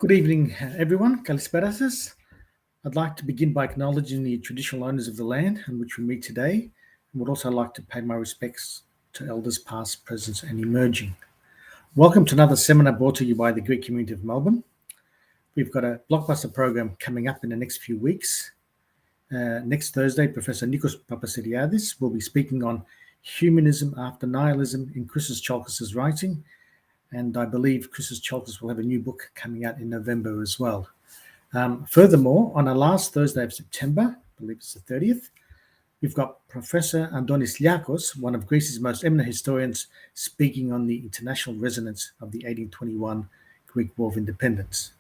Good evening, everyone. Kalispera σας. I'd like to begin by acknowledging the traditional owners of the land on which we meet today, and would also like to pay my respects to elders past, present, and emerging. Welcome to another seminar brought to you by the Greek community of Melbourne. We've got a blockbuster program coming up in the next few weeks. Next Thursday, Professor Nikos Papasiriadis will be speaking on humanism after nihilism in Christos Tsiolkas' writing, and I believe Christos Tsiolkas will have a new book coming out in November as well. Furthermore, on our last Thursday of September, I believe it's the 30th, we've got Professor Andonis Liakos, one of Greece's most eminent historians, speaking on the international resonance of the 1821 Greek War of Independence.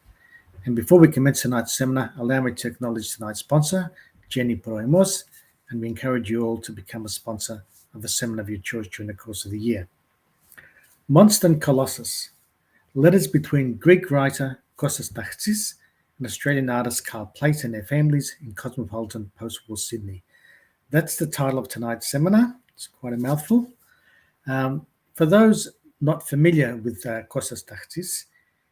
And before we commence tonight's seminar, allow me to acknowledge tonight's sponsor, Jenny Proemos, and we encourage you all to become a sponsor of a seminar of your choice during the course of the year. Monster and Colossus, letters between Greek writer Costas Taktsis and Australian artist Cassi Plate and their families in cosmopolitan post-war Sydney. That's the title of tonight's seminar. It's quite a mouthful. For those not familiar with Costas Taktsis,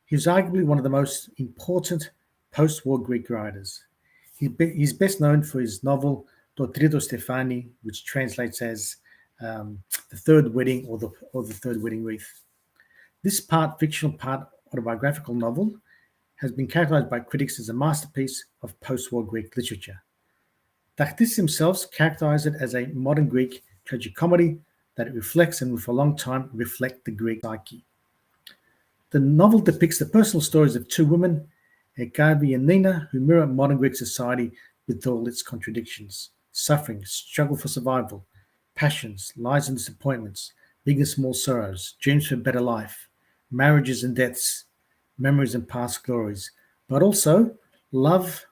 he's arguably one of the most important post-war Greek writers. He's best known for his novel To Trito Stefani, which translates as The Third Wedding or the Third Wedding Wreath. This part fictional, part autobiographical novel has been characterized by critics as a masterpiece of post-war Greek literature. Taktsis himself characterized it as a modern Greek tragicomedy that reflects and will for a long time reflect the Greek psyche. The novel depicts the personal stories of two women, Ekavi and Nina, who mirror modern Greek society with all its contradictions, suffering, struggle for survival, passions, lies and disappointments, big and small sorrows, dreams for a better life, marriages and deaths, memories and past glories, but also love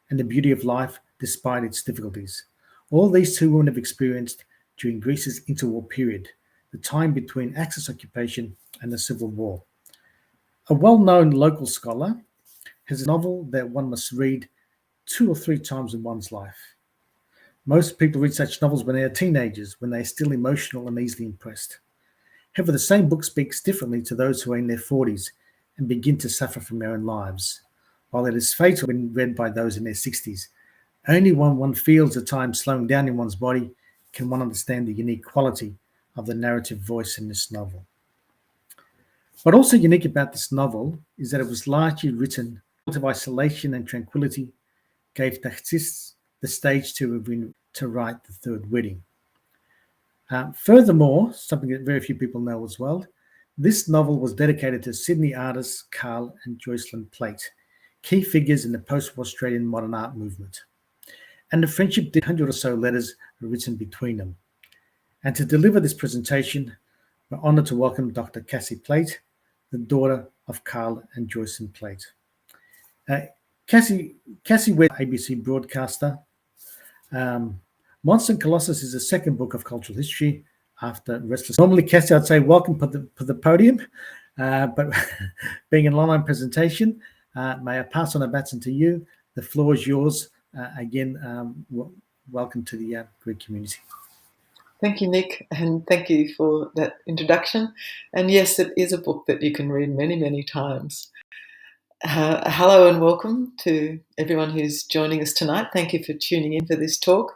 and the beauty of life despite its difficulties. All these two women have experienced during Greece's interwar period, the time between Axis occupation and the Civil War. A well-known local scholar has a novel that one must read 2 or 3 times in one's life. Most people read such novels when they are teenagers, when they are still emotional and easily impressed. However, the same book speaks differently to those who are in their 40s and begin to suffer from their own lives, while it is fatal when read by those in their 60s. Only when one feels the time slowing down in one's body can one understand the unique quality of the narrative voice in this novel. What also unique about this novel is that it was largely written out of isolation and tranquility, gave Taktsis the stage to write The Third Wedding. Furthermore, something that very few people know as well, this novel was dedicated to Sydney artists Carl and Jocelyn Plate, key figures in the post-war Australian modern art movement. And the friendship did 100 or so letters were written between them. And to deliver this presentation, we're honoured to welcome Dr. Cassi Plate, the daughter of Carl and Jocelyn Plate. Cassi was an ABC broadcaster. Monster and Colossus is the second book of cultural history after Restless. Normally, Cassi, I'd say welcome to the podium, but being an online presentation, may I pass on a baton to you. The floor is yours. Welcome to the Greek community. Thank you, Nick, and thank you for that introduction. And yes, it is a book that you can read many, many times. Hello and welcome to everyone who's joining us tonight. Thank you for tuning in for this talk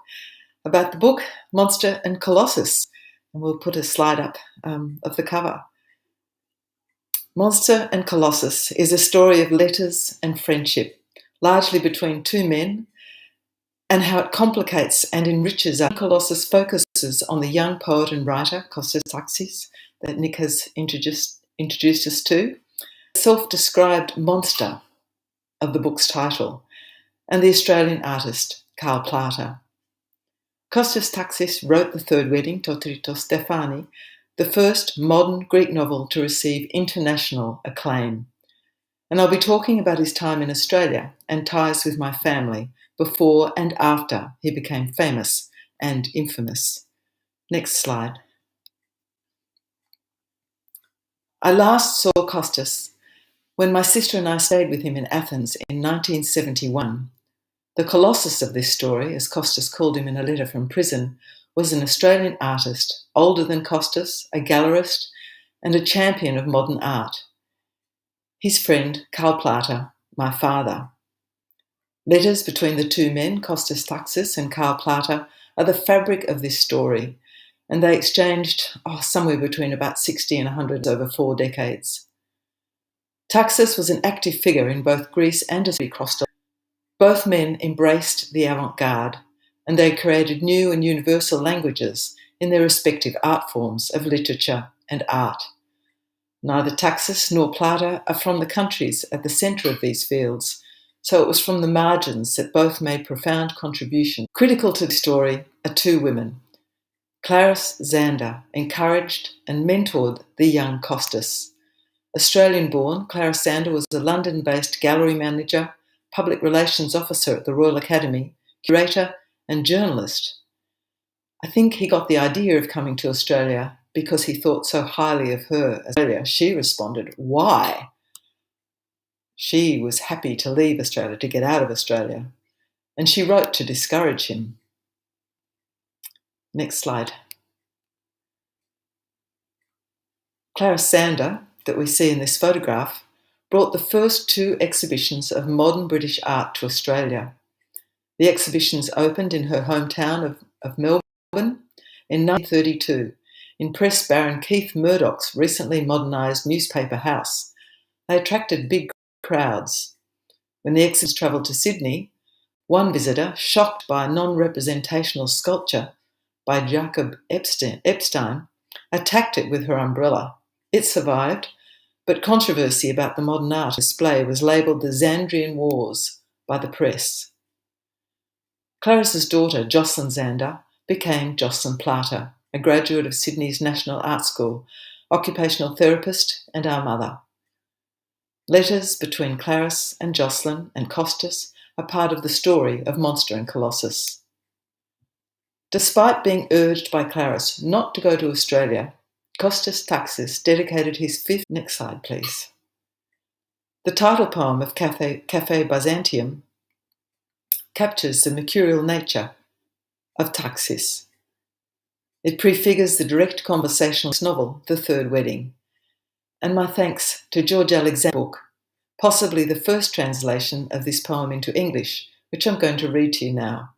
about the book Monster and Colossus. And we'll put a slide up of the cover. Monster and Colossus is a story of letters and friendship, largely between two men, and how it complicates and enriches. Colossus focuses on the young poet and writer, Costas Taktsis, that Nick has introduced us to, the self-described monster of the book's title, and the Australian artist, Cassi Plate. Costas Taktsis wrote The Third Wedding, To Trito Stefani, the first modern Greek novel to receive international acclaim. And I'll be talking about his time in Australia and ties with my family before and after he became famous and infamous. Next slide. I last saw Costas when my sister and I stayed with him in Athens in 1971. The Colossus of this story, as Costas called him in a letter from prison, was an Australian artist, older than Costas, a gallerist, and a champion of modern art. His friend, Cassi Plate, my father. Letters between the two men, Costas Taktsis and Karl Plater, are the fabric of this story, and they exchanged somewhere between about 60 and 100 over 4 decades. Taktsis was an active figure in both Greece and Australia. Both men embraced the avant-garde, and they created new and universal languages in their respective art forms of literature and art. Neither Taktsis nor Plater are from the countries at the centre of these fields, so it was from the margins that both made profound contributions. Critical to the story are 2 women. Clarice Zander encouraged and mentored the young Costas. Australian-born, Clarice Zander was a London-based gallery manager, public relations officer at the Royal Academy, curator and journalist. I think he got the idea of coming to Australia because he thought so highly of her. She responded, "Why?" She was happy to leave Australia, to get out of Australia, and she wrote to discourage him. Next slide. Clarice Zander, that we see in this photograph, brought the first 2 exhibitions of modern British art to Australia. The exhibitions opened in her hometown of Melbourne in 1932, in Press Baron Keith Murdoch's recently modernised newspaper house. They attracted big crowds. When the exhibits travelled to Sydney, one visitor, shocked by a non-representational sculpture by Jacob Epstein, attacked it with her umbrella. It survived, but controversy about the modern art display was labelled the Zandrian Wars by the press. Clarice's daughter, Jocelyn Zander, became Jocelyn Plater, a graduate of Sydney's National Art School, occupational therapist and our mother. Letters between Clarice and Jocelyn and Costas are part of the story of Monster and Colossus. Despite being urged by Clarice not to go to Australia, Costas Taktsis dedicated his 5th... Next slide, please. The title poem of Café Byzantium captures the mercurial nature of Taktsis. It prefigures the direct conversationalist novel, The Third Wedding. And my thanks to George Alexander's book, possibly the first translation of this poem into English, which I'm going to read to you now.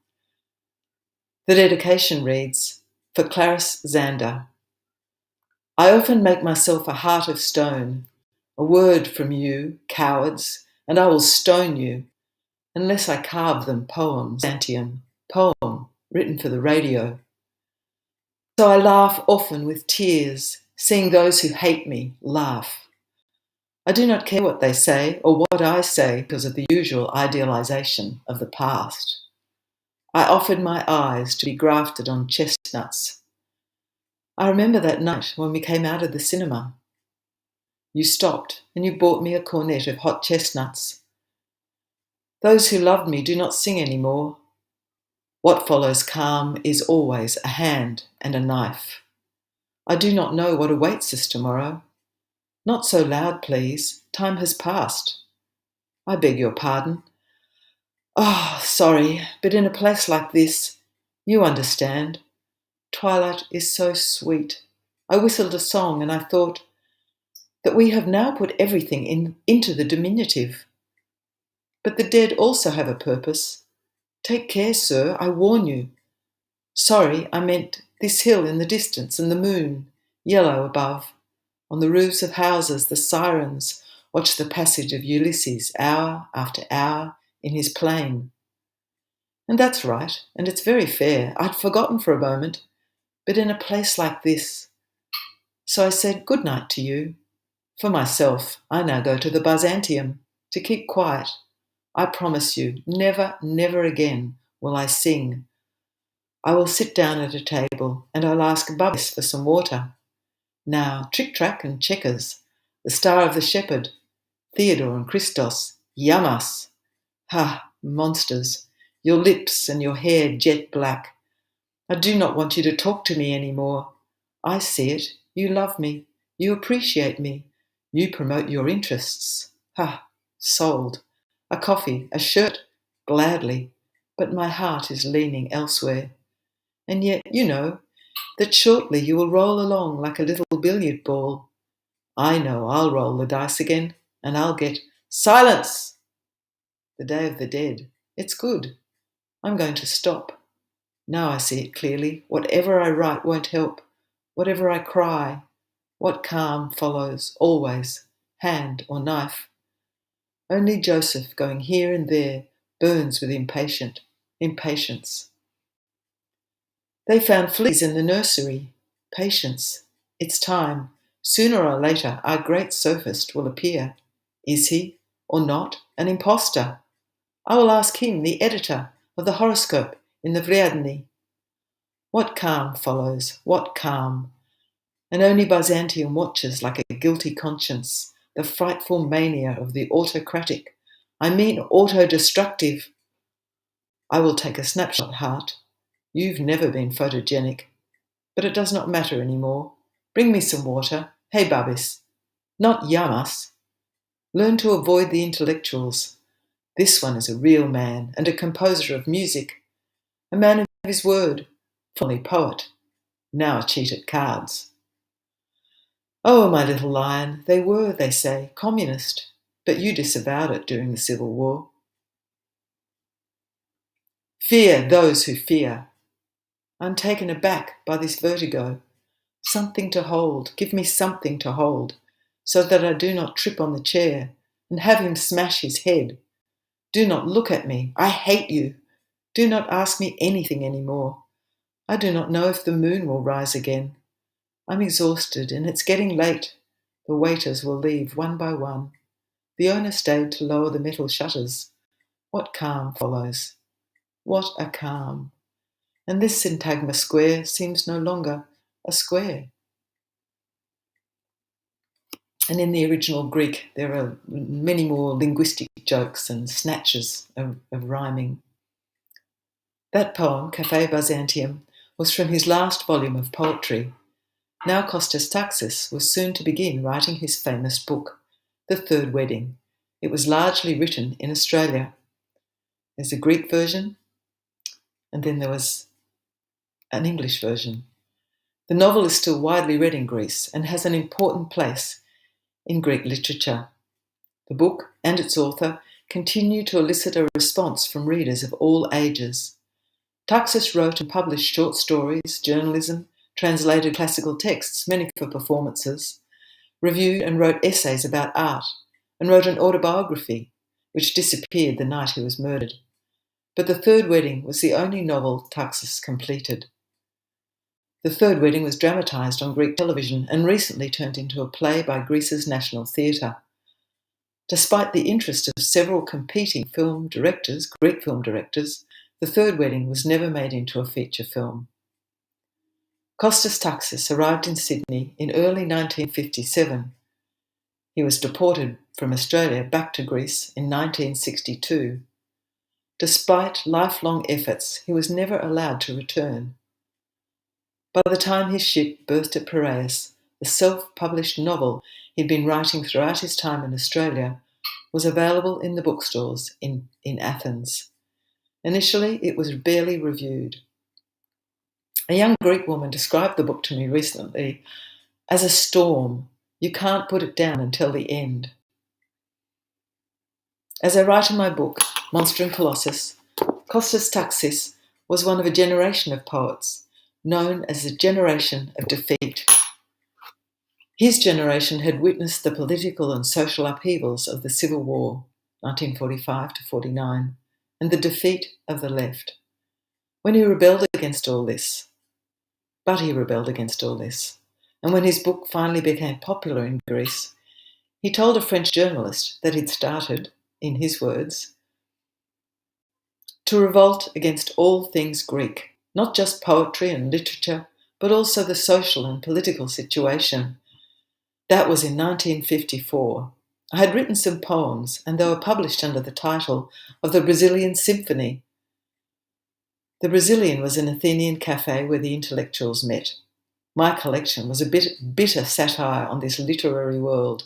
The dedication reads, for Clarice Zander. I often make myself a heart of stone, a word from you, cowards, and I will stone you, unless I carve them poems, Byzantium, poem written for the radio. So I laugh often with tears, seeing those who hate me laugh. I do not care what they say or what I say because of the usual idealization of the past. I offered my eyes to be grafted on chestnuts. I remember that night when we came out of the cinema. You stopped and you bought me a cornet of hot chestnuts. Those who loved me do not sing anymore. What follows calm is always a hand and a knife. I do not know what awaits us tomorrow. Not so loud, please. Time has passed. I beg your pardon. Oh, sorry, but in a place like this, you understand. Twilight is so sweet. I whistled a song and I thought that we have now put everything into the diminutive. But the dead also have a purpose. Take care, sir, I warn you. Sorry, I meant this hill in the distance and the moon, yellow above. On the roofs of houses, the sirens watch the passage of Ulysses hour after hour in his plane. And that's right, and it's very fair. I'd forgotten for a moment, but in a place like this. So I said good night to you. For myself, I now go to the Byzantium to keep quiet. I promise you, never, never again will I sing. I will sit down at a table and I'll ask Bubbles for some water. Now, trick-track and checkers, the Star of the Shepherd, Theodore and Christos, Yamas. Ha, monsters, your lips and your hair jet black. I do not want you to talk to me any more. I see it. You love me. You appreciate me. You promote your interests. Ha, sold. A coffee, a shirt, gladly. But my heart is leaning elsewhere. And yet, you know, that shortly you will roll along like a little billiard ball. I know I'll roll the dice again, and I'll get silence The Day of the Dead. It's good. I'm going to stop. Now I see it clearly. Whatever I write won't help. Whatever I cry, what calm follows, always, hand or knife. Only Joseph going here and there burns with impatience. They found fleas in the nursery. Patience. It's time. Sooner or later our great sophist will appear. Is he, or not, an impostor? I will ask him, the editor of the horoscope in the Vriadny. What calm follows, what calm? And only Byzantium watches like a guilty conscience, the frightful mania of the autocratic. I mean auto-destructive. I will take a snapshot, heart. You've never been photogenic. But it does not matter anymore. Bring me some water. Hey, Babis. Not Yamas. Learn to avoid the intellectuals. This one is a real man and a composer of music. A man of his word. Formerly poet. Now a cheat at cards. Oh, my little lion, they were, they say, communist, but you disavowed it during the Civil War. Fear those who fear. I'm taken aback by this vertigo. Something to hold, give me something to hold, so that I do not trip on the chair and have him smash his head. Do not look at me, I hate you. Do not ask me anything anymore. I do not know if the moon will rise again. I'm exhausted and it's getting late. The waiters will leave one by one. The owner stayed to lower the metal shutters. What calm follows? What a calm. And this syntagma square seems no longer a square. And in the original Greek, there are many more linguistic jokes and snatches of rhyming. That poem, Café Byzantium, was from his last volume of poetry. Now Costas Taktsis was soon to begin writing his famous book, The Third Wedding. It was largely written in Australia. There's a Greek version, and then there was an English version. The novel is still widely read in Greece and has an important place in Greek literature. The book and its author continue to elicit a response from readers of all ages. Taktsis wrote and published short stories, journalism, translated classical texts, many for performances, reviewed and wrote essays about art, and wrote an autobiography, which disappeared the night he was murdered. But The Third Wedding was the only novel Taktsis completed. The Third Wedding was dramatised on Greek television and recently turned into a play by Greece's National Theatre. Despite the interest of several competing Greek film directors, The Third Wedding was never made into a feature film. Costas Taktsis arrived in Sydney in early 1957. He was deported from Australia back to Greece in 1962. Despite lifelong efforts, he was never allowed to return. By the time his ship berthed at Piraeus, the self-published novel he'd been writing throughout his time in Australia was available in the bookstores in Athens. Initially, it was barely reviewed. A young Greek woman described the book to me recently as a storm. You can't put it down until the end. As I write in my book, Monster and Colossus, Costas Taktsis was one of a generation of poets, known as the generation of defeat. His generation had witnessed the political and social upheavals of the Civil War, 1945 to 49, and the defeat of the left. When he rebelled against all this, and when his book finally became popular in Greece, he told a French journalist that he'd started, in his words, to revolt against all things Greek, not just poetry and literature, but also the social and political situation. That was in 1954. I had written some poems, and they were published under the title of The Brazilian Symphony. The Brazilian was an Athenian cafe where the intellectuals met. My collection was a bitter satire on this literary world.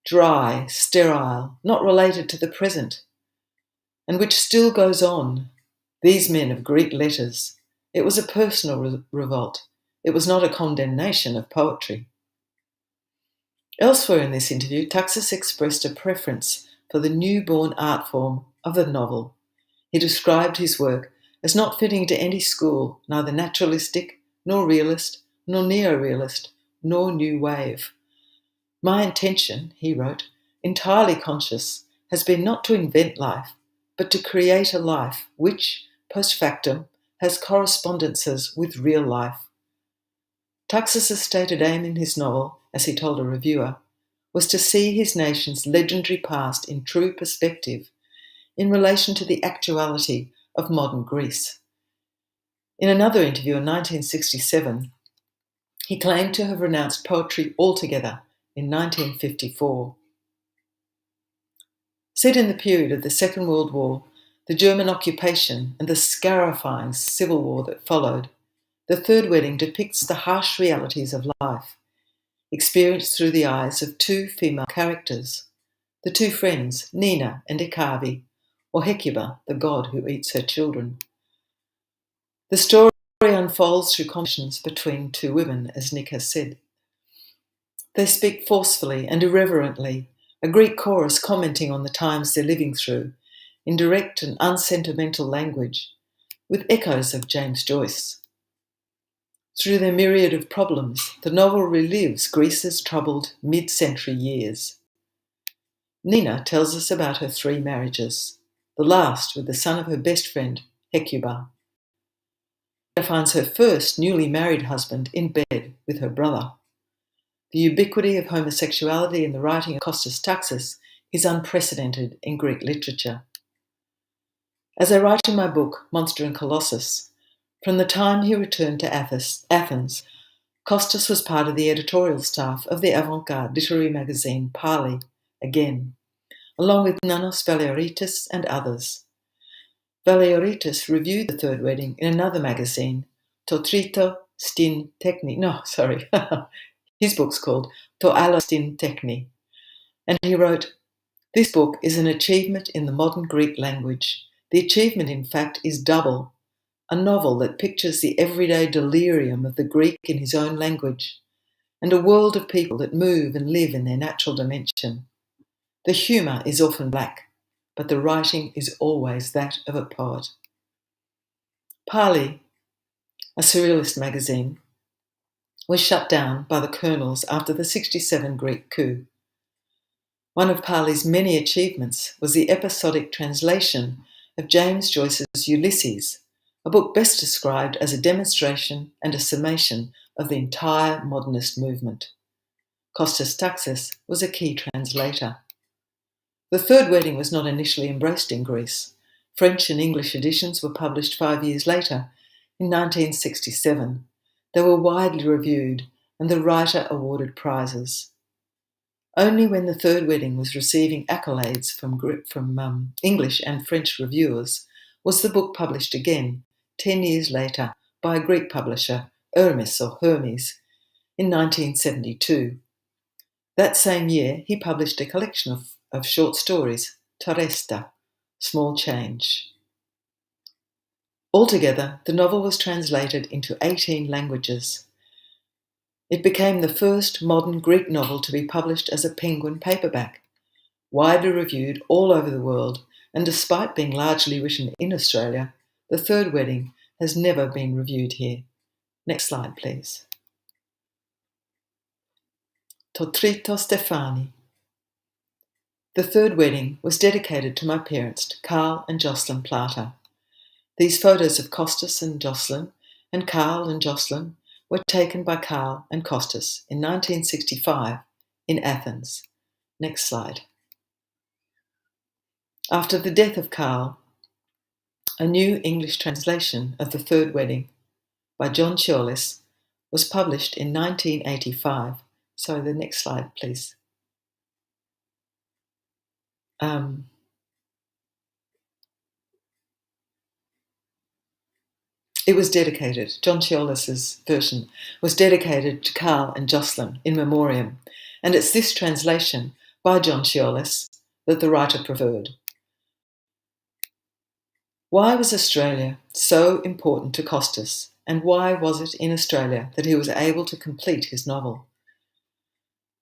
Dry, sterile, not related to the present, and which still goes on. These men of Greek letters. It was a personal revolt. It was not a condemnation of poetry. Elsewhere in this interview, Taktsis expressed a preference for the newborn art form of the novel. He described his work as not fitting into any school, neither naturalistic, nor realist, nor neo-realist, nor new wave. My intention, he wrote, entirely conscious, has been not to invent life, but to create a life which, post factum, has correspondences with real life. Taksis's stated aim in his novel, as he told a reviewer, was to see his nation's legendary past in true perspective, in relation to the actuality of modern Greece. In another interview in 1967, he claimed to have renounced poetry altogether in 1954. Set in the period of the Second World War, the German occupation and the scarifying civil war that followed, The Third Wedding depicts the harsh realities of life, experienced through the eyes of two female characters, the two friends, Nina and Ikavi, or Hecuba, the god who eats her children. The story unfolds through conversations between two women, as Nick has said. They speak forcefully and irreverently, a Greek chorus commenting on the times they're living through, in direct and unsentimental language, with echoes of James Joyce. Through their myriad of problems, the novel relives Greece's troubled mid-century years. Nina tells us about her 3 marriages, the last with the son of her best friend, Hecuba. Nina finds her first newly married husband in bed with her brother. The ubiquity of homosexuality in the writing of Costas Taktsis is unprecedented in Greek literature. As I write in my book, Monster and Colossus, from the time he returned to Athens, Costas was part of the editorial staff of the avant-garde literary magazine Pali, again, along with Nanos Valeoritis and others. Valeoritis reviewed The Third Wedding in another magazine, To Trito Stin Techni. No, sorry. His book's called To Allo Stin Techni. And he wrote, "This book is an achievement in the modern Greek language. The achievement, in fact, is double. A novel that pictures the everyday delirium of the Greek in his own language, and a world of people that move and live in their natural dimension. The humour is often black, but the writing is always that of a poet." Pali, a surrealist magazine, was shut down by the colonels after the 67 Greek coup. One of Pali's many achievements was the episodic translation of James Joyce's Ulysses, a book best described as a demonstration and a summation of the entire modernist movement. Costas Taktsis was a key translator. The Third Wedding was not initially embraced in Greece. French and English editions were published 5 years later, in 1967. They were widely reviewed, and the writer awarded prizes. Only when The Third Wedding was receiving accolades from English and French reviewers was the book published again, 10 years later, by a Greek publisher, Hermes, in 1972. That same year, he published a collection of short stories, Toresta, Small Change. Altogether, the novel was translated into 18 languages. It became the first modern Greek novel to be published as a Penguin paperback, widely reviewed all over the world, and despite being largely written in Australia, The Third Wedding has never been reviewed here. Next slide, please. To Trito Stefani. The Third Wedding was dedicated to my parents, Carl and Jocelyn Plata. These photos of Costas and Jocelyn, and Carl and Jocelyn, were taken by Carl and Costas in 1965 in Athens. Next slide. After the death of Carl, a new English translation of The Third Wedding by John Chiolis was published in 1985. So the next slide, please. It was dedicated, John Chiolis's version was dedicated to Carl and Jocelyn in memoriam, and it's this translation by John Chiolis that the writer preferred. Why was Australia so important to Costas, and why was it in Australia that he was able to complete his novel?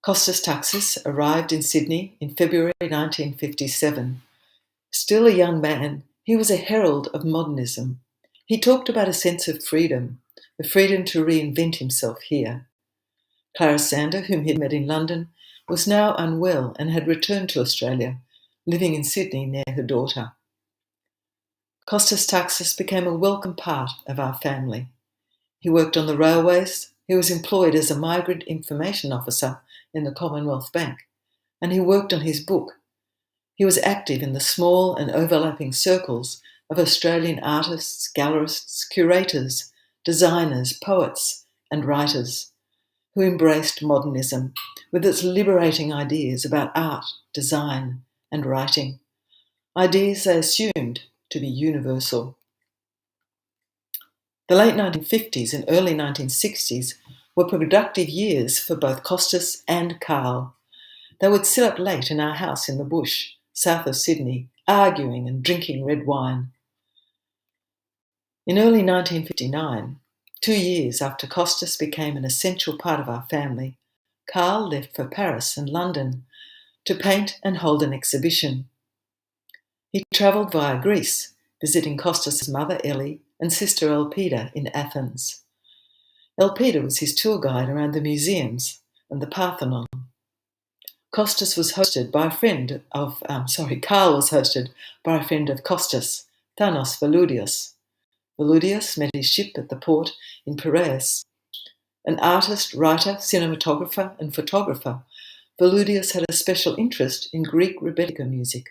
Costas Taktsis arrived in Sydney in February 1957. Still a young man, he was a herald of modernism. He talked about a sense of freedom, the freedom to reinvent himself here. Clara Sander, whom he had met in London, was now unwell and had returned to Australia, living in Sydney near her daughter. Costas Taktsis became a welcome part of our family. He worked on the railways, he was employed as a migrant information officer in the Commonwealth Bank, and he worked on his book. He was active in the small and overlapping circles of Australian artists, gallerists, curators, designers, poets, and writers who embraced modernism with its liberating ideas about art, design, and writing, ideas they assumed to be universal. The late 1950s and early 1960s were productive years for both Costas and Carl. They would sit up late in our house in the bush, south of Sydney, arguing and drinking red wine. In early 1959, 2 years after Costas became an essential part of our family, Carl left for Paris and London to paint and hold an exhibition. He travelled via Greece, visiting Costas' mother Ellie and sister Elpida in Athens. Elpida was his tour guide around the museums and the Parthenon. Carl was hosted by a friend of Costas, Thanos Veloudios. Veloudios met his ship at the port in Piraeus. An artist, writer, cinematographer, and photographer, Veloudios had a special interest in Greek Rebetika music.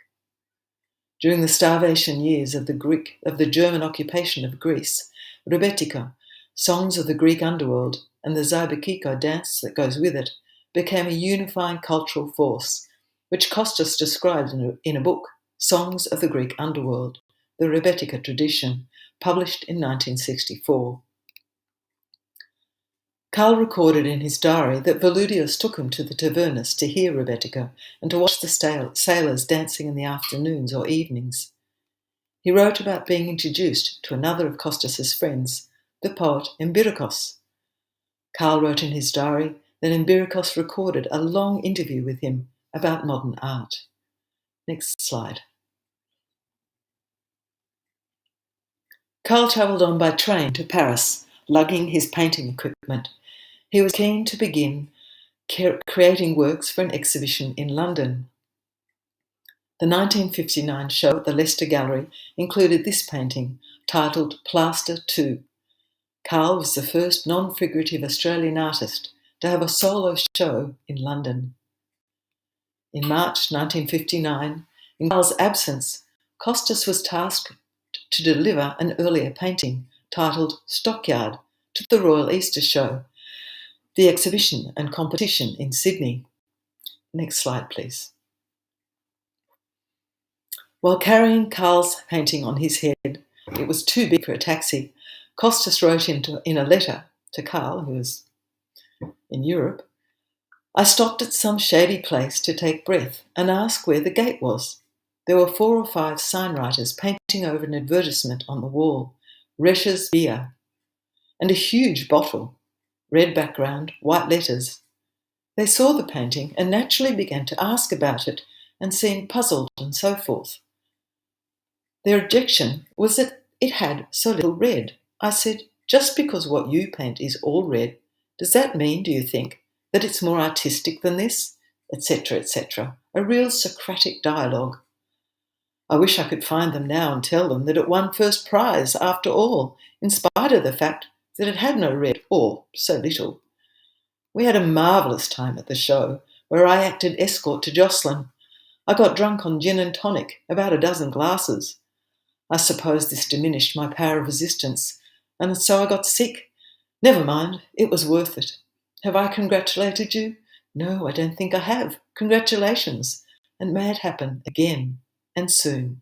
During the starvation years of the German occupation of Greece, Rebetika, songs of the Greek underworld, and the Zyberkiko dance that goes with it, became a unifying cultural force, which Costas described in a book, Songs of the Greek Underworld, the Rebetika Tradition, published in 1964. Carl recorded in his diary that Veloudios took him to the Tavernus to hear Rebetika and to watch the sailors dancing in the afternoons or evenings. He wrote about being introduced to another of Costas's friends, the poet Embirikos. Carl wrote in his diary that Embirikos recorded a long interview with him about modern art. Next slide. Carl travelled on by train to Paris, lugging his painting equipment. He was keen to begin creating works for an exhibition in London. The 1959 show at the Leicester Gallery included this painting, titled Plaster 2. Carl was the first non-figurative Australian artist to have a solo show in London. In March 1959, in Carl's absence, Costas was tasked to deliver an earlier painting, titled Stockyard, to the Royal Easter Show, the exhibition and competition in Sydney. Next slide, please. While carrying Carl's painting on his head, it was too big for a taxi, Costas wrote in a letter to Carl, who was in Europe, I stopped at some shady place to take breath and ask where the gate was. There were 4 or 5 signwriters painting over an advertisement on the wall, Rescher's beer, and a huge bottle, red background, white letters. They saw the painting and naturally began to ask about it and seemed puzzled and so forth. Their objection was that it had so little red. I said, just because what you paint is all red, does that mean, do you think, that it's more artistic than this? Etc., etc. A real Socratic dialogue. I wish I could find them now and tell them that it won first prize after all, in spite of the fact that it had no red, or so little. We had a marvellous time at the show, where I acted escort to Jocelyn. I got drunk on gin and tonic, about a dozen glasses. I suppose this diminished my power of resistance, and so I got sick. Never mind, it was worth it. Have I congratulated you? No, I don't think I have. Congratulations, and may it happen again, and soon.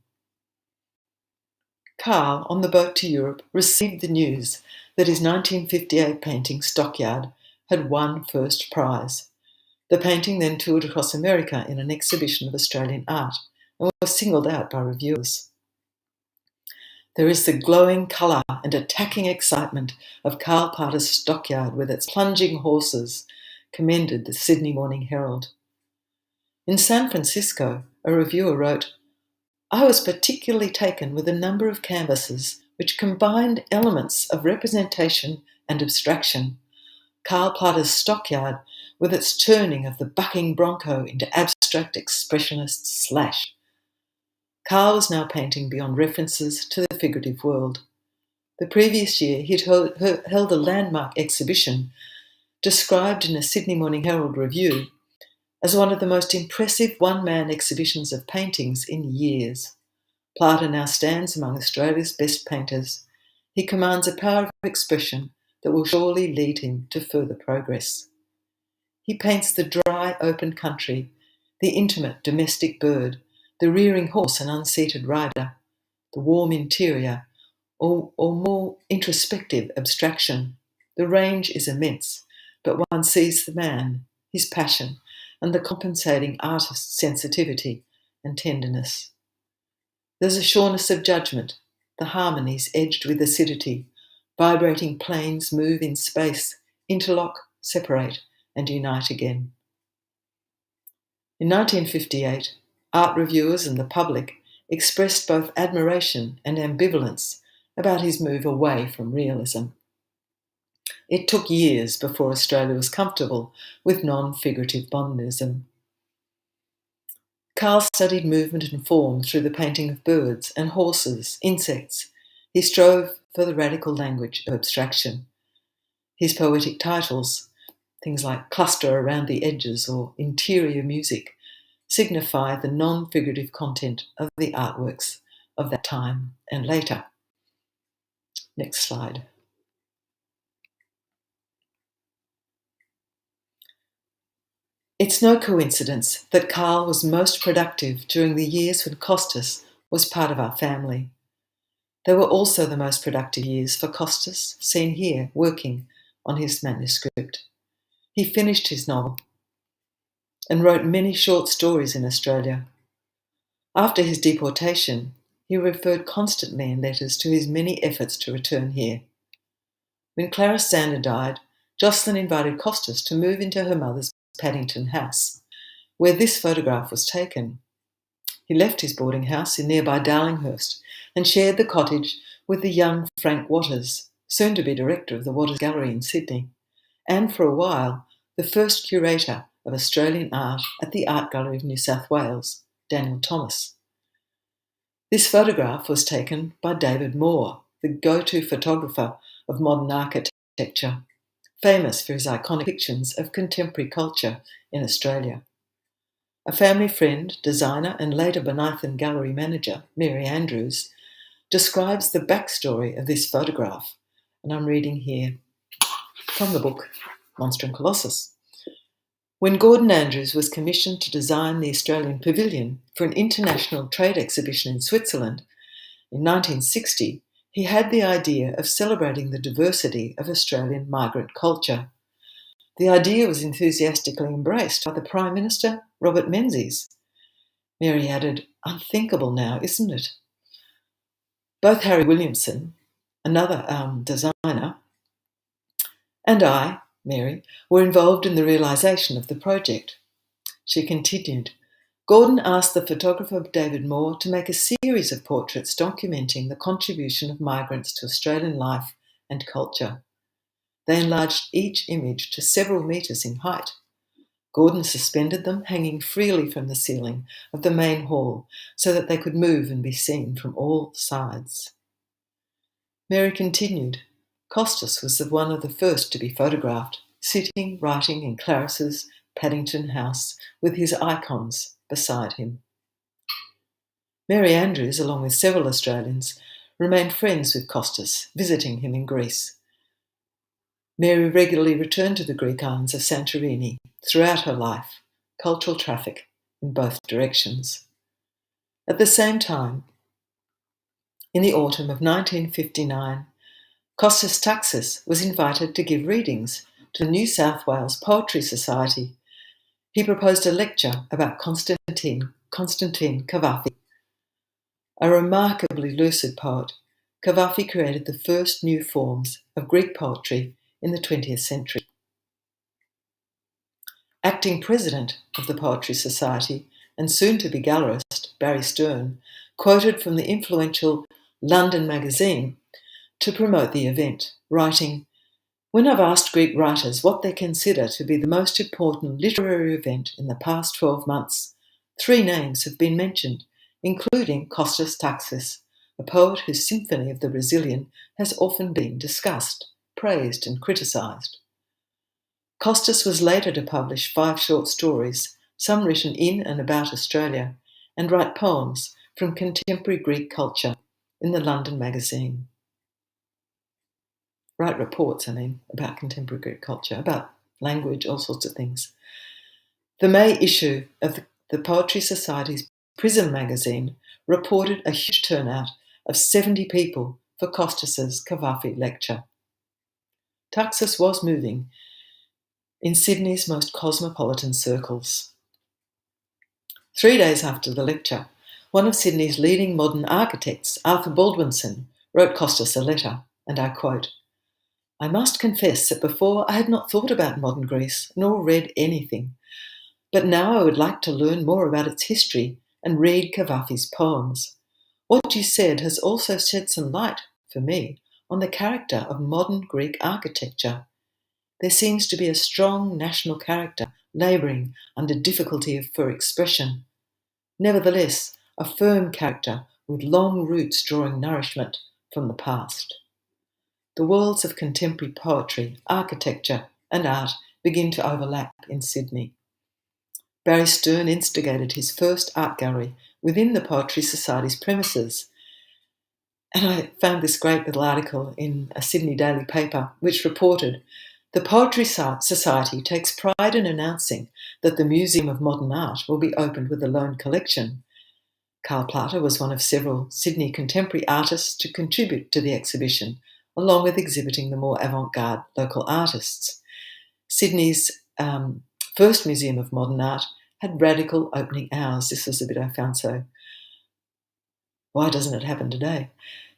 Carl, on the boat to Europe, received the news that his 1958 painting, Stockyard, had won first prize. The painting then toured across America in an exhibition of Australian art and was singled out by reviewers. There is the glowing colour and attacking excitement of Carl Parter's Stockyard with its plunging horses, commended the Sydney Morning Herald. In San Francisco, a reviewer wrote, I was particularly taken with a number of canvases which combined elements of representation and abstraction. Karl Platter's Stockyard, with its turning of the bucking bronco into abstract expressionist slash. Karl was now painting beyond references to the figurative world. The previous year he'd held a landmark exhibition described in a Sydney Morning Herald review as one of the most impressive one-man exhibitions of paintings in years. Plater now stands among Australia's best painters. He commands a power of expression that will surely lead him to further progress. He paints the dry, open country, the intimate domestic bird, the rearing horse and unseated rider, the warm interior, or more introspective abstraction. The range is immense, but one sees the man, his passion, and the compensating artist's sensitivity and tenderness. There's a sureness of judgment, the harmonies edged with acidity, vibrating planes move in space, interlock, separate, and unite again. In 1958, art reviewers and the public expressed both admiration and ambivalence about his move away from realism. It took years before Australia was comfortable with non-figurative modernism. Karl studied movement and form through the painting of birds and horses, insects. He strove for the radical language of abstraction. His poetic titles, things like Cluster Around the Edges or Interior Music, signify the non-figurative content of the artworks of that time and later. Next slide. It's no coincidence that Karl was most productive during the years when Costas was part of our family. They were also the most productive years for Costas, seen here working on his manuscript. He finished his novel and wrote many short stories in Australia. After his deportation, he referred constantly in letters to his many efforts to return here. When Clara Sander died, Jocelyn invited Costas to move into her mother's Paddington house, where this photograph was taken. He left his boarding house in nearby Darlinghurst and shared the cottage with the young Frank Waters, soon to be director of the Waters Gallery in Sydney, and for a while the first curator of Australian art at the Art Gallery of New South Wales, Daniel Thomas. This photograph was taken by David Moore, the go-to photographer of modern architecture, famous for his iconic depictions of contemporary culture in Australia. A family friend, designer and later Benithan Gallery manager, Mary Andrews, describes the backstory of this photograph, and I'm reading here from the book Monster and Colossus. When Gordon Andrews was commissioned to design the Australian Pavilion for an international trade exhibition in Switzerland in 1960, he had the idea of celebrating the diversity of Australian migrant culture. The idea was enthusiastically embraced by the Prime Minister, Robert Menzies. Mary added, "Unthinkable now, isn't it?" Both Harry Williamson, another designer, and I, Mary, were involved in the realisation of the project. She continued, Gordon asked the photographer David Moore to make a series of portraits documenting the contribution of migrants to Australian life and culture. They enlarged each image to several metres in height. Gordon suspended them hanging freely from the ceiling of the main hall so that they could move and be seen from all sides. Mary continued, Costas was one of the first to be photographed, sitting, writing in Claris's Paddington house with his icons beside him. Mary Andrews, along with several Australians, remained friends with Costas, visiting him in Greece. Mary regularly returned to the Greek islands of Santorini throughout her life, cultural traffic in both directions. At the same time, in the autumn of 1959, Costas Taktsis was invited to give readings to the New South Wales Poetry Society. He proposed a lecture about Constantine Cavafy. A remarkably lucid poet, Cavafy created the first new forms of Greek poetry in the 20th century. Acting president of the Poetry Society and soon-to-be gallerist Barry Stern quoted from the influential London magazine to promote the event, writing, "When I've asked Greek writers what they consider to be the most important literary event in the past 12 months, 3 names have been mentioned, including Costas Taktsis, a poet whose Symphony of the Brazilian has often been discussed, praised and criticised." Costas was later to publish 5 short stories, some written in and about Australia, and write poems from contemporary Greek culture in the London magazine. Write reports, about contemporary Greek culture, about language, all sorts of things. The May issue of the Poetry Society's Prism magazine reported a huge turnout of 70 people for Costas's Cavafy lecture. Taktsis was moving in Sydney's most cosmopolitan circles. 3 days after the lecture, one of Sydney's leading modern architects, Arthur Baldwinson, wrote Costas a letter, and I quote, "I must confess that before I had not thought about modern Greece nor read anything, but now I would like to learn more about its history and read Cavafy's poems. What you said has also shed some light, for me, on the character of modern Greek architecture. There seems to be a strong national character labouring under difficulty for expression. Nevertheless, a firm character with long roots drawing nourishment from the past. The worlds of contemporary poetry, architecture and art begin to overlap in Sydney." Barry Stern instigated his first art gallery within the Poetry Society's premises. And I found this great little article in a Sydney daily paper which reported, "The Poetry Society takes pride in announcing that the Museum of Modern Art will be opened with a loan collection." Karl Plater was one of several Sydney contemporary artists to contribute to the exhibition, along with exhibiting the more avant-garde local artists. Sydney's first Museum of Modern Art had radical opening hours. This was the bit I found so, why doesn't it happen today?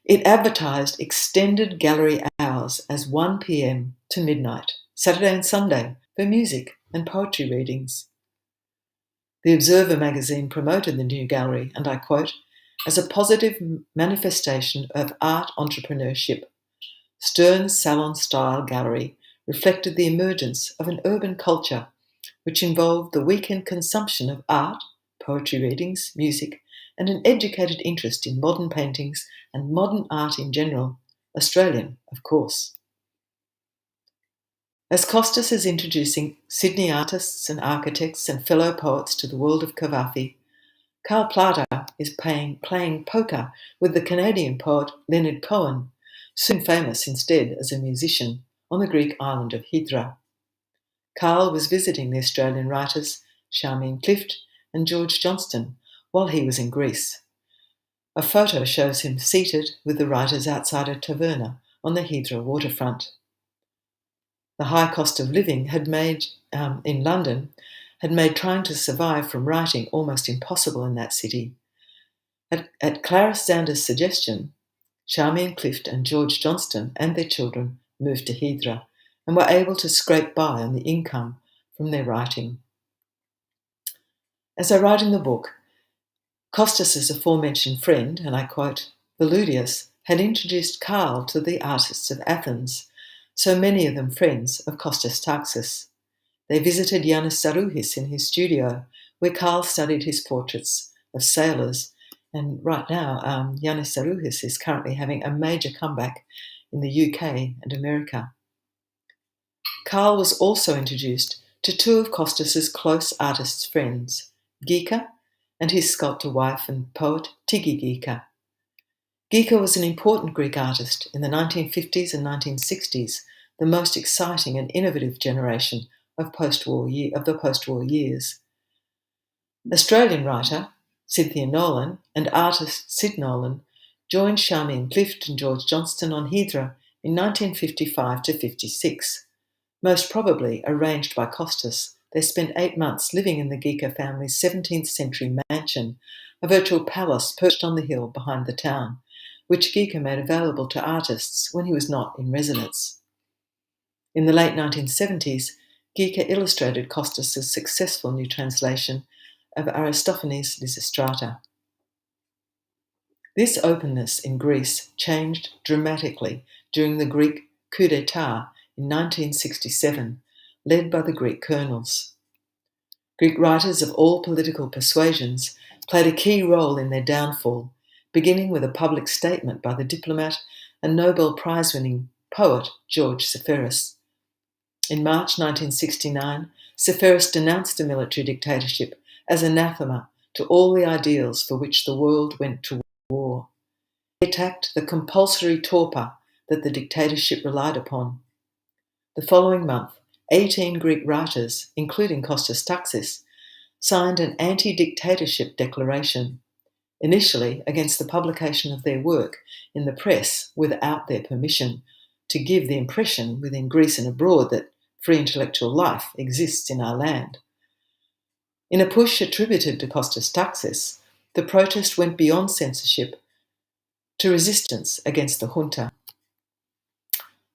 It advertised extended gallery hours as 1 p.m. to midnight, Saturday and Sunday, for music and poetry readings. The Observer magazine promoted the new gallery, and I quote, "as a positive manifestation of art entrepreneurship. Stern's salon-style gallery reflected the emergence of an urban culture which involved the weekend consumption of art, poetry readings, music, and an educated interest in modern paintings and modern art in general, Australian, of course." As Costas is introducing Sydney artists and architects and fellow poets to the world of Cavafy, Karl Plater is playing poker with the Canadian poet Leonard Cohen, soon famous instead as a musician, on the Greek island of Hydra. Karl was visiting the Australian writers Charmian Clift and George Johnston while he was in Greece. A photo shows him seated with the writers outside a taverna on the Hydra waterfront. The high cost of living in London had made trying to survive from writing almost impossible in that city. At Clara Sander's suggestion, Charmian Clift and George Johnston and their children moved to Hydra and were able to scrape by on the income from their writing. As I write in the book, Costas's aforementioned friend, and I quote, Valudius, had introduced Karl to the artists of Athens, so many of them friends of Costas Taktsis. They visited Yanis Sarouhis in his studio, where Karl studied his portraits of sailors, and right now Yanis Sarouhis is currently having a major comeback in the UK and America. Karl was also introduced to 2 of Costas's close artists' friends, Gika and his sculptor wife and poet Tigi Gika. Gika was an important Greek artist in the 1950s and 1960s, the most exciting and innovative generation of the post-war years. Australian writer Cynthia Nolan and artist Sid Nolan joined Charmian Clift and George Johnston on Hydra in 1955 to 56. Most probably arranged by Costas, they spent 8 months living in the Gika family's 17th century mansion, a virtual palace perched on the hill behind the town, which Gika made available to artists when he was not in residence. In the late 1970s, Gika illustrated Costas's successful new translation of Aristophanes' Lysistrata. This openness in Greece changed dramatically during the Greek coup d'etat in 1967, led by the Greek colonels. Greek writers of all political persuasions played a key role in their downfall, beginning with a public statement by the diplomat and Nobel Prize-winning poet George Seferis. In March 1969, Seferis denounced a military dictatorship as anathema to all the ideals for which the world went to war. He attacked the compulsory torpor that the dictatorship relied upon. The following month, 18 Greek writers, including Costas Taktsis, signed an anti-dictatorship declaration, initially against the publication of their work in the press without their permission, to give the impression within Greece and abroad that free intellectual life exists in our land. In a push attributed to Costas Taktsis, the protest went beyond censorship to resistance against the junta.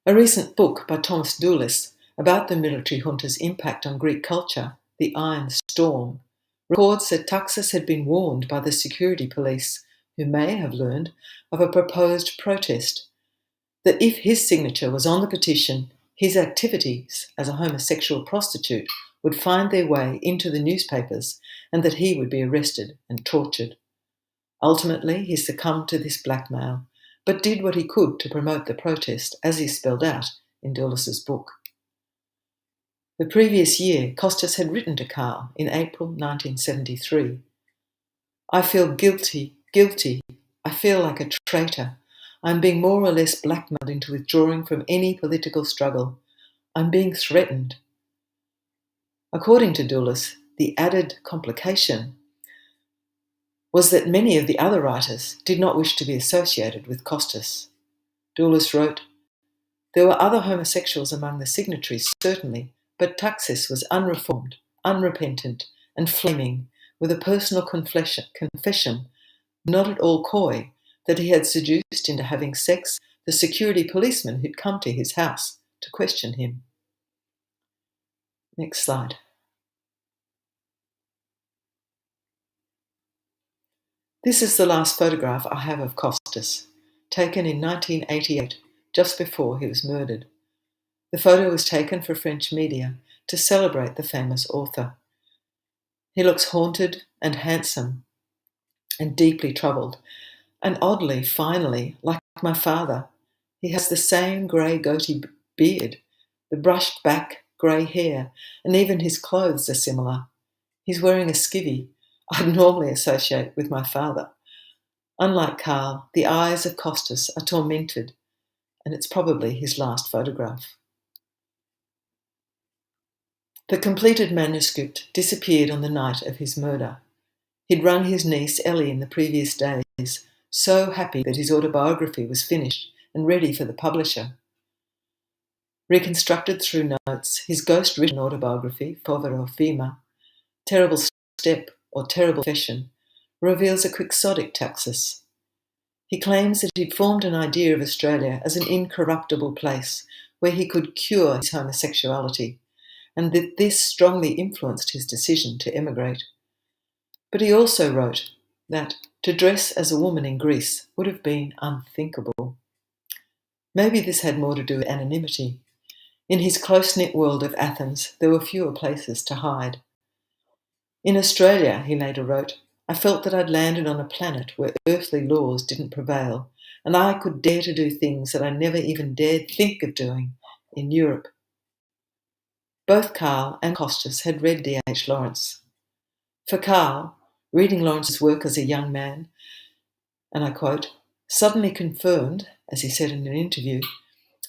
A recent book by Thomas Doulis about the military junta's impact on Greek culture, The Iron Storm, records that Taktsis had been warned by the security police, who may have learned of a proposed protest, that if his signature was on the petition, his activities as a homosexual prostitute would find their way into the newspapers and that he would be arrested and tortured. Ultimately, he succumbed to this blackmail, but did what he could to promote the protest, as he spelled out in Doulis's book. The previous year, Costas had written to Karl in April 1973, "I feel guilty, I feel like a traitor. I'm being more or less blackmailed into withdrawing from any political struggle. I'm being threatened." According to Doulis, the added complication was that many of the other writers did not wish to be associated with Costas. Doulis wrote, "There were other homosexuals among the signatories, certainly, but Taktsis was unreformed, unrepentant, and flaming, with a personal confession, not at all coy, that he had seduced into having sex the security policeman who'd come to his house to question him." Next slide. This is the last photograph I have of Costas, taken in 1988, just before he was murdered. The photo was taken for French media to celebrate the famous author. He looks haunted and handsome and deeply troubled, and oddly, finally, like my father, he has the same grey goatee beard, the brushed back grey hair, and even his clothes are similar. He's wearing a skivvy I'd normally associate with my father. Unlike Karl, the eyes of Costas are tormented, and it's probably his last photograph. The completed manuscript disappeared on the night of his murder. He'd rung his niece Ellie in the previous days, so happy that his autobiography was finished and ready for the publisher. Reconstructed through notes, his ghost-written autobiography, Povero Fima, Terrible Step or Terrible Confession, reveals a quixotic Taktsis. He claims that he'd formed an idea of Australia as an incorruptible place where he could cure his homosexuality, and that this strongly influenced his decision to emigrate. But he also wrote that to dress as a woman in Greece would have been unthinkable. Maybe this had more to do with anonymity. In his close-knit world of Athens, there were fewer places to hide. "In Australia," he later wrote, "I felt that I'd landed on a planet where earthly laws didn't prevail, and I could dare to do things that I never even dared think of doing in Europe." Both Karl and Costas had read D.H. Lawrence. For Karl, reading Lawrence's work as a young man, and I quote, "suddenly confirmed," as he said in an interview,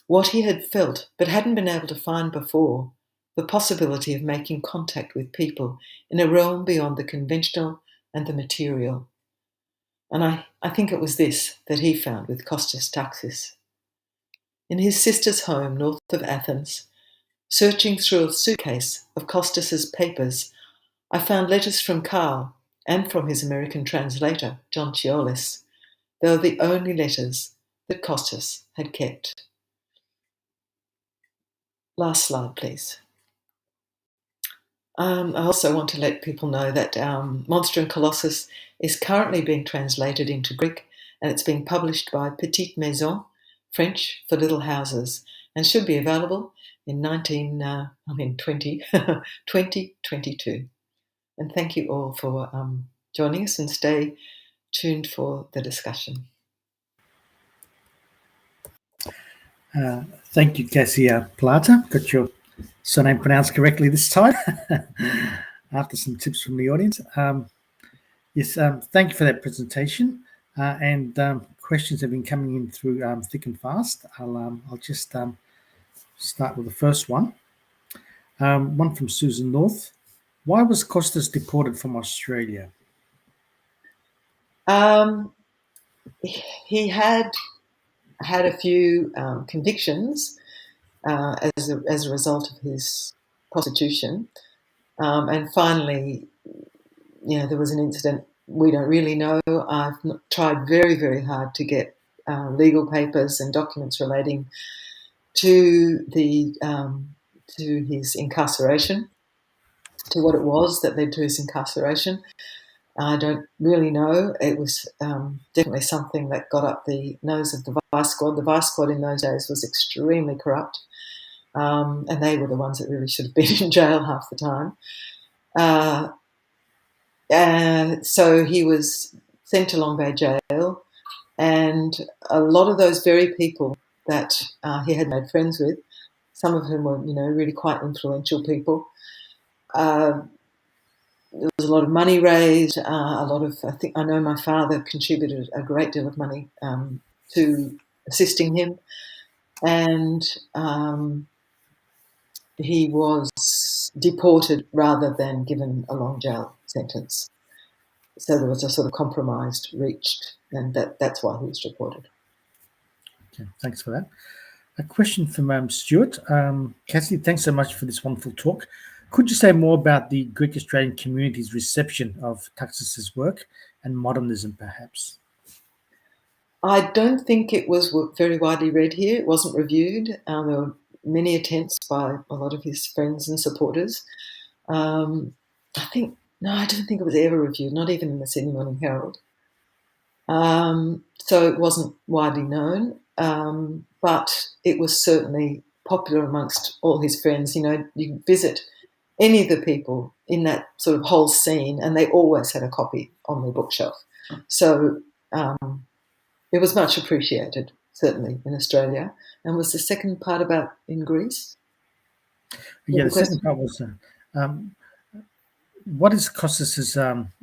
"what he had felt but hadn't been able to find before, the possibility of making contact with people in a realm beyond the conventional and the material." And I think it was this that he found with Costas Taktsis. In his sister's home north of Athens, searching through a suitcase of Costas's papers, I found letters from Karl and from his American translator, John Chiolis. They were the only letters that Costas had kept. Last slide, please. I also want to let people know that Monster and Colossus is currently being translated into Greek and it's being published by Petite Maison, French for Little Houses, and should be available in 2022. And thank you all for joining us, and stay tuned for the discussion. Thank you, Cassi Plate. Got your surname pronounced correctly this time, after some tips from the audience. Yes, thank you for that presentation. And questions have been coming in through thick and fast. I'll just start with the first one. One from Susan North. Why was Costas deported from Australia? He had a few convictions as a result of his prostitution, and finally, there was an incident. We don't really know. I've tried very, very hard to get legal papers and documents relating to his incarceration, to what it was that led to his incarceration. I don't really know. It was definitely something that got up the nose of the Vice Squad. The Vice Squad in those days was extremely corrupt, and they were the ones that really should have been in jail half the time. And so he was sent to Long Bay Jail, and a lot of those very people that he had made friends with, some of whom were, really quite influential people. There was a lot of money raised, I know my father contributed a great deal of money to assisting him, and he was deported rather than given a long jail sentence. So there was a sort of compromise reached, and that's why he was deported. Okay, thanks for that. A question from Stuart. Cassi, thanks so much for this wonderful talk. Could you say more about the Greek Australian community's reception of Taktsis' work and modernism, perhaps? I don't think it was very widely read here. It wasn't reviewed. There were many attempts by a lot of his friends and supporters. I don't think it was ever reviewed, not even in the Sydney Morning Herald. So it wasn't widely known, but it was certainly popular amongst all his friends. You visit any of the people in that sort of whole scene, and they always had a copy on their bookshelf. So it was much appreciated, certainly in Australia. And was the second part about in Greece? Yeah, the second part was, what is Costas'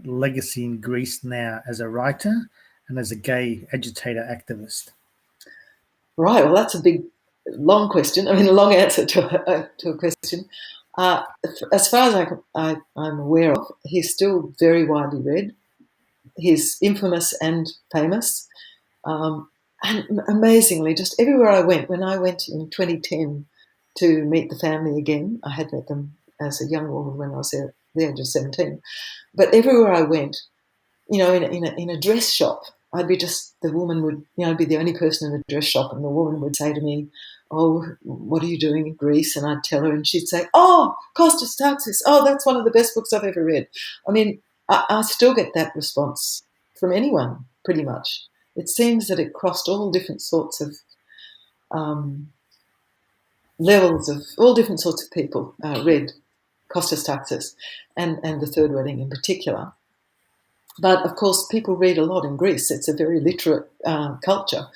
legacy in Greece now as a writer and as a gay agitator activist? Right, well, that's a big, long question. I mean, a long answer to a question. As far as I'm aware of, he's still very widely read. He's infamous and famous. And amazingly, just everywhere I went, when I went in 2010 to meet the family again, I had met them as a young woman when I was there at the age of 17. But everywhere I went, in a dress shop, the woman would, I'd be the only person in a dress shop, and the woman would say to me, "Oh, what are you doing in Greece?" And I'd tell her, and she'd say, "Oh, Costas Taktsis. Oh, that's one of the best books I've ever read." I mean, I still get that response from anyone, pretty much. It seems that it crossed all different sorts of levels of all different sorts of people read Costas Taktsis and the Third Wedding in particular. But of course, people read a lot in Greece. It's a very literate culture.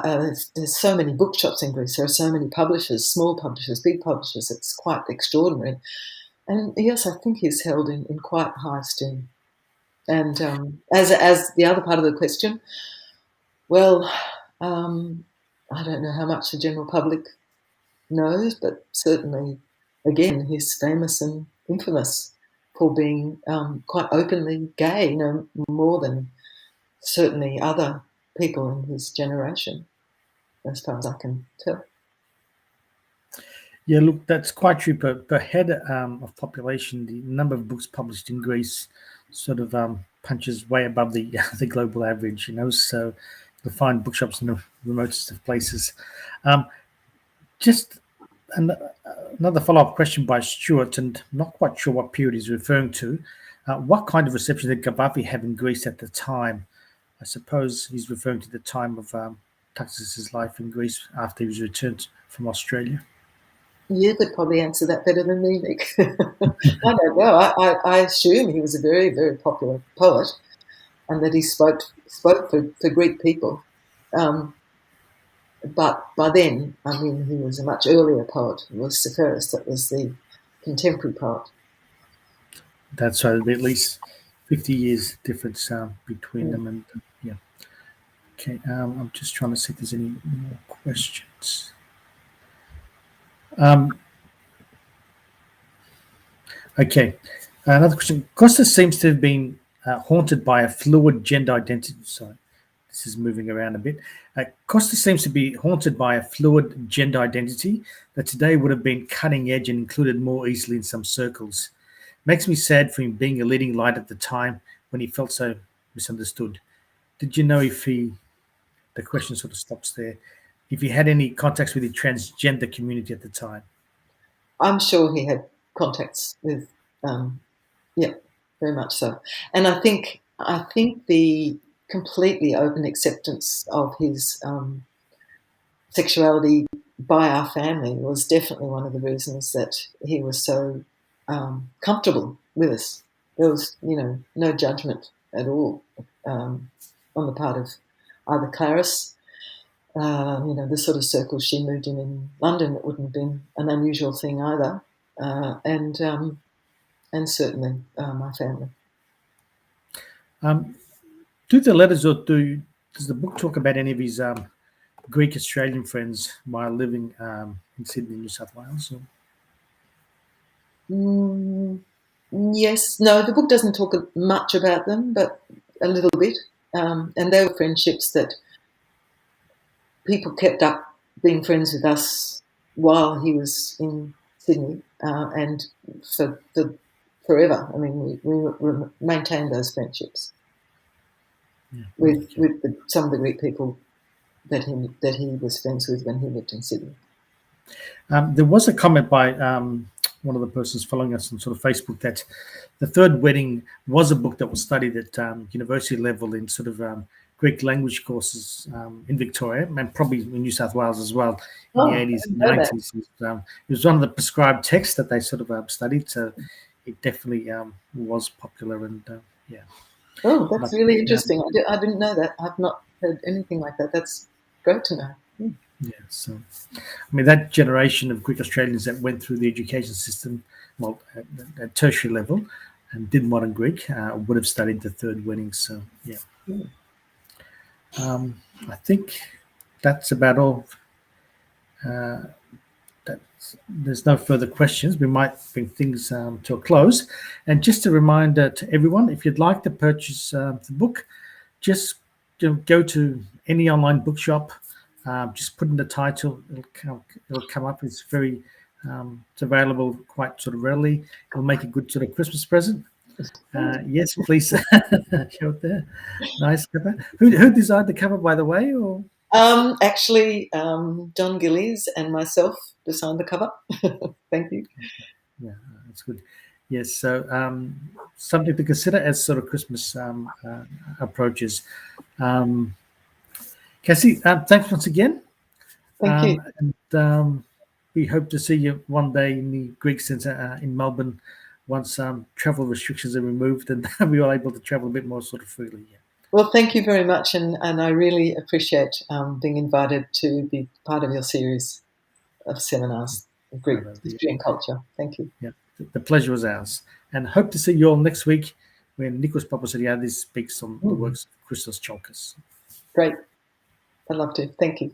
There's so many bookshops in Greece. There are so many publishers, small publishers, big publishers. It's quite extraordinary. And yes, I think he's held in quite high esteem. And as the other part of the question, well, I don't know how much the general public knows, but certainly, again, he's famous and infamous for being quite openly gay, more than certainly other people in his generation, as far as I can tell. Yeah, look, that's quite true. Per head of population, the number of books published in Greece sort of punches way above the global average, so you'll find bookshops in the remotest of places. Just another follow-up question by Stuart, and not quite sure what period he's referring to. What kind of reception did Gaddafi have in Greece at the time? I suppose he's referring to the time of Taktsis' life in Greece after he was returned from Australia. You could probably answer that better than me, Nick. I don't know. I assume he was a very, very popular poet and that he spoke for Greek people. But by then, I mean, he was a much earlier poet. It was Sepphoris that was the contemporary poet. That's right. At least 50 years difference between them. And yeah. Okay. I'm just trying to see if there's any more questions. Okay. Another question. Costas seems to have been haunted by a fluid gender identity. Sorry, this is moving around a bit. Costas seems to be haunted by a fluid gender identity that today would have been cutting edge and included more easily in some circles. Makes me sad for him being a leading light at the time when he felt so misunderstood. Did you know if he, the question sort of stops there, if he had any contacts with the transgender community at the time? I'm sure he had contacts with, yeah, very much so. And I think the completely open acceptance of his sexuality by our family was definitely one of the reasons that he was so comfortable with us. There was, no judgment at all on the part of either Clarice, the sort of circle she moved in London. It wouldn't have been an unusual thing either, and certainly my family. Do the letters or does the book talk about any of his Greek Australian friends while living in Sydney, New South Wales? Yes. No, the book doesn't talk much about them, but a little bit. And they were friendships that people kept up being friends with us while he was in Sydney, and for forever. I mean, we maintained those friendships with some of the Greek people that he was friends with when he lived in Sydney. There was a comment by one of the persons following us on sort of Facebook that The Third Wedding was a book that was studied at university level in sort of Greek language courses in Victoria and probably in New South Wales as well in the 80s and 90s. It was one of the prescribed texts that they sort of studied, so it definitely was popular and yeah. Oh, that's really interesting. I didn't know that. I've not heard anything like that. That's great to know. Yeah, so I mean that generation of Greek Australians that went through the education system, well, at tertiary level, and did modern Greek, would have studied The Third Wedding. So yeah, I think that's about all. There's no further questions. We might bring things to a close. And just a reminder to everyone, if you'd like to purchase the book, just go to any online bookshop. Just put in the title; it'll come up. It's very, it's available quite sort of readily. It'll make a good sort of Christmas present. Yes, please show it there. Nice cover. Who designed the cover, by the way? Or actually, John Gillies and myself designed the cover. Thank you. Yeah, that's good. Yes, so something to consider as sort of Christmas approaches. Cassi, thanks once again. Thank you. And we hope to see you one day in the Greek Centre in Melbourne once travel restrictions are removed and we are able to travel a bit more sort of freely. Yeah. Well, thank you very much, and I really appreciate being invited to be part of your series of seminars of Greek history and culture. Thank you. Yeah, the pleasure was ours. And hope to see you all next week when Nikos Paposiriadis speaks on the works of Christos Chalkis. Great. I'd love to. Thank you.